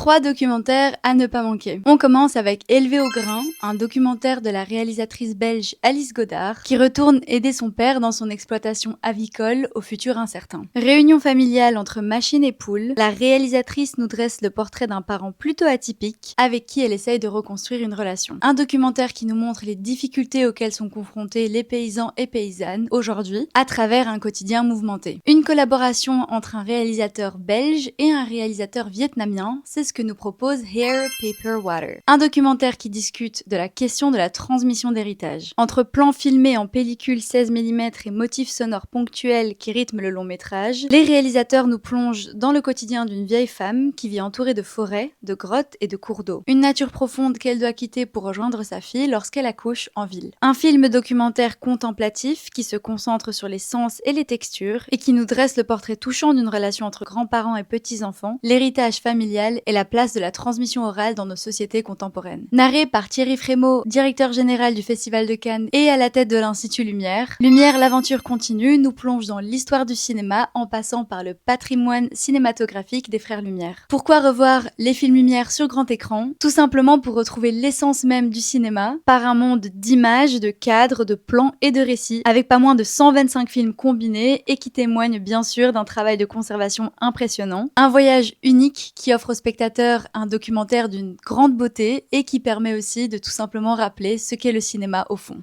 3 documentaires à ne pas manquer. On commence avec Élevé au grain, un documentaire de la réalisatrice belge Alice Godard, qui retourne aider son père dans son exploitation avicole au futur incertain. Réunion familiale entre machine et poule, la réalisatrice nous dresse le portrait d'un parent plutôt atypique, avec qui elle essaye de reconstruire une relation. Un documentaire qui nous montre les difficultés auxquelles sont confrontés les paysans et paysannes aujourd'hui, à travers un quotidien mouvementé. Une collaboration entre un réalisateur belge et un réalisateur vietnamien, c'est ce que nous propose Hair, Paper, Water. Un documentaire qui discute de la question de la transmission d'héritage. Entre plans filmés en pellicule 16 mm et motifs sonores ponctuels qui rythment le long métrage, les réalisateurs nous plongent dans le quotidien d'une vieille femme qui vit entourée de forêts, de grottes et de cours d'eau. Une nature profonde qu'elle doit quitter pour rejoindre sa fille lorsqu'elle accouche en ville. Un film documentaire contemplatif qui se concentre sur les sens et les textures et qui nous dresse le portrait touchant d'une relation entre grands-parents et petits-enfants, l'héritage familial et la place de la transmission orale dans nos sociétés contemporaines. Narré par Thierry Frémaux, directeur général du Festival de Cannes et à la tête de l'Institut Lumière, l'aventure continue, nous plonge dans l'histoire du cinéma en passant par le patrimoine cinématographique des frères Lumière. Pourquoi revoir les films Lumière sur grand écran? Tout simplement pour retrouver l'essence même du cinéma par un monde d'images, de cadres, de plans et de récits, avec pas moins de 125 films combinés et qui témoignent bien sûr d'un travail de conservation impressionnant. Un voyage unique qui offre aux spectateurs un documentaire d'une grande beauté et qui permet aussi de tout simplement rappeler ce qu'est le cinéma au fond.